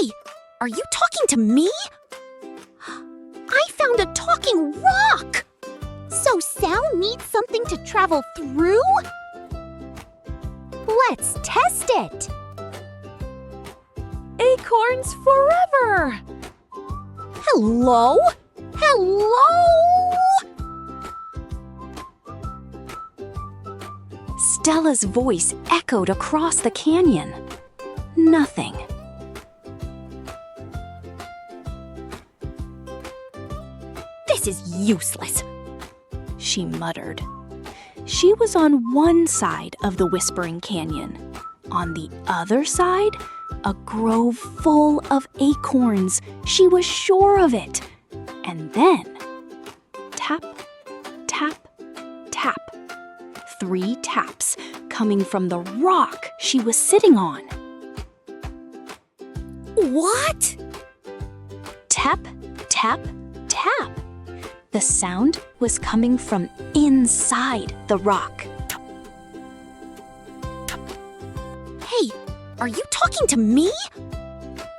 Hey, are you talking to me? I found a talking rock! So sound needs something to travel through? Let's test it! Acorns forever! Hello? Hello? Stella's voice echoed across the canyon. Nothing. This is useless, she muttered. She was on one side of the Whispering Canyon. On the other side, a grove full of acorns. She was sure of it. And then, tap, tap, tap. 3 taps coming from the rock she was sitting on. What? Tap, tap, tap. The sound was coming from inside the rock. Hey, are you talking to me?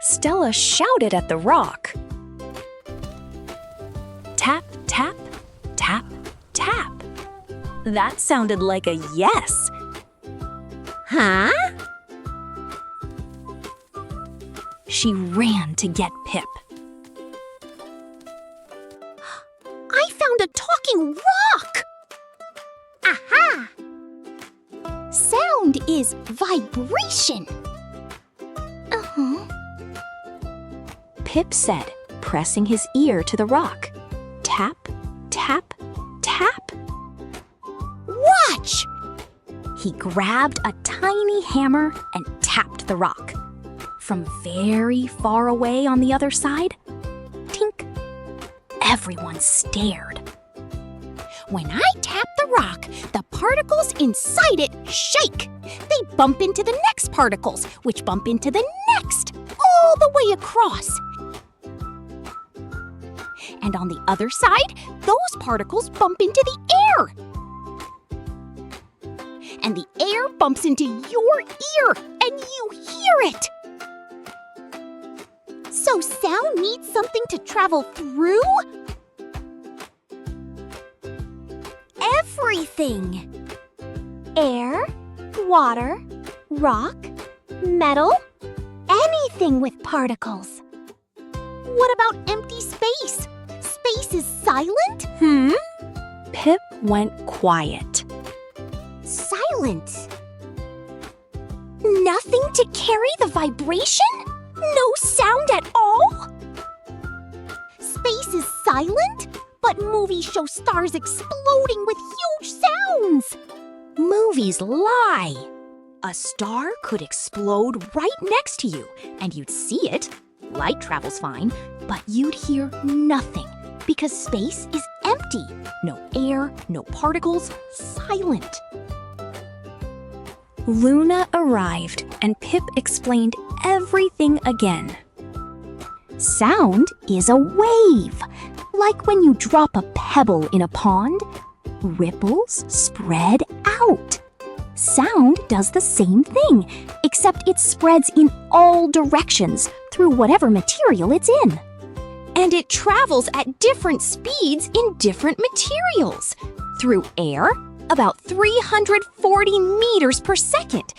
Stella shouted at the rock. Tap, tap, tap, tap. That sounded like a yes. Huh? She ran to get Pip. I found a talking rock! Aha! Sound is vibration. Pip said, pressing his ear to the rock. Tap, tap, tap. Watch! He grabbed a tiny hammer and tapped the rock. From very far away on the other side, tink. Everyone stared. When I tap the rock, the particles inside it shake. They bump into the next particles, which bump into the next, all the way across. And on the other side, those particles bump into the air. And the air bumps into your ear, and you hear it. So sound needs something to travel through? Everything. Air, water, rock, metal, anything with particles. What about empty space? Space is silent? Pip went quiet. Silent. Nothing to carry the vibration? No sound at all? Space is silent, but movies show stars exploding with huge sounds. Movies lie. A star could explode right next to you, and you'd see it. Light travels fine, but you'd hear nothing because space is empty. No air, no particles, silent. Luna arrived, and Pip explained everything again. Sound is a wave, like when you drop a pebble in a pond. Ripples spread out. Sound does the same thing, except it spreads in all directions through whatever material it's in. And it travels at different speeds in different materials. Through air, about 340 meters per second.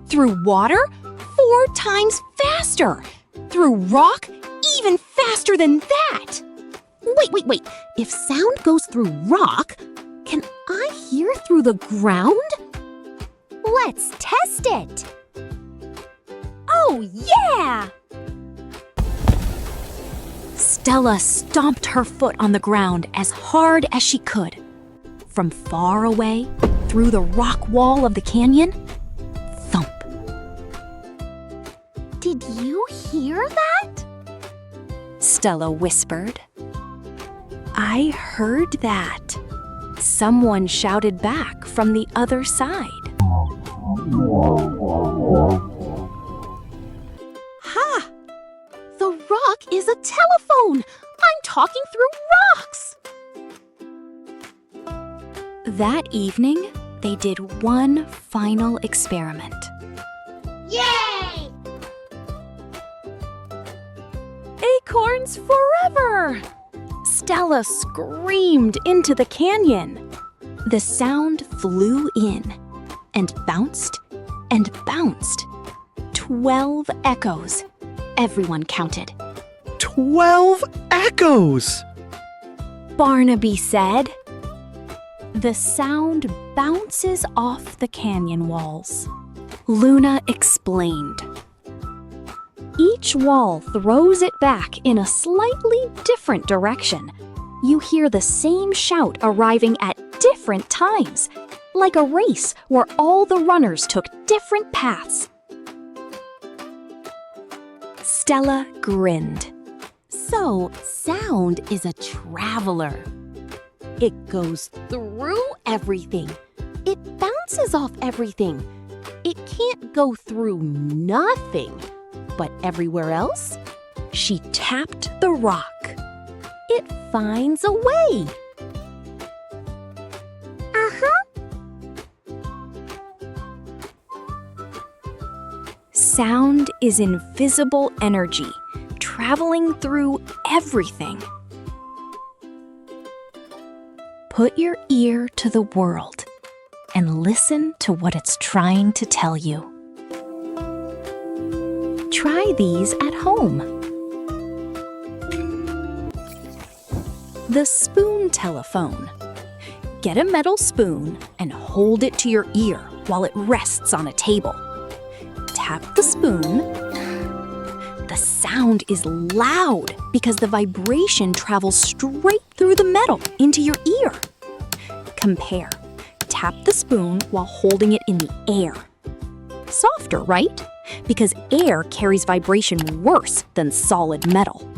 Through water, 4 times faster. Through rock, even faster than that. Wait. If sound goes through rock, can I hear through the ground? Let's test it. Oh, yeah! Stella stomped her foot on the ground as hard as she could. From far away, through the rock wall of the canyon, thump. Did you hear that? Stella whispered. I heard that. Someone shouted back from the other side. Ha! The rock is a telephone! I'm talking through rocks! That evening, they did one final experiment. Yay! Unicorns forever! Stella screamed into the canyon. The sound flew in and bounced and bounced. 12 echoes. Everyone counted. 12 echoes! Barnaby said. The sound bounces off the canyon walls. Luna explained. Each wall throws it back in a slightly different direction. You hear the same shout arriving at different times, like a race where all the runners took different paths. Stella grinned. So, sound is a traveler. It goes through everything. It bounces off everything. It can't go through nothing. But everywhere else, She tapped the rock. it finds a way. Sound is invisible energy, traveling through everything. Put your ear to the world and listen to what it's trying to tell you. Try these at home. The spoon telephone. Get a metal spoon and hold it to your ear while it rests on a table. Tap the spoon. The sound is loud because the vibration travels straight through the metal into your ear. Compare. Tap the spoon while holding it in the air. Softer, right? Because air carries vibration worse than solid metal.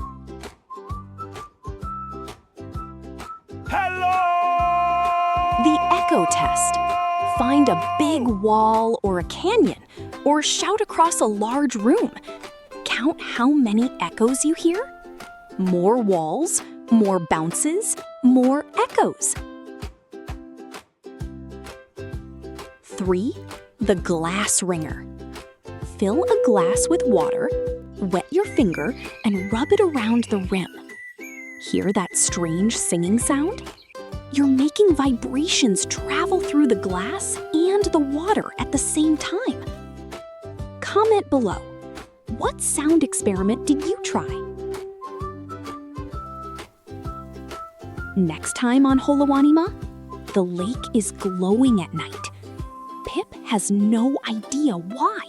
The echo test. Find a big wall or a canyon, or shout across a large room. Count how many echoes you hear. More walls, more bounces, more echoes. 3. The glass ringer. Fill a glass with water, wet your finger, and rub it around the rim. Hear that strange singing sound? You're making vibrations travel through the glass and the water at the same time. Comment below. What sound experiment did you try? Next time on HoloAnima, the lake is glowing at night. Pip has no idea why.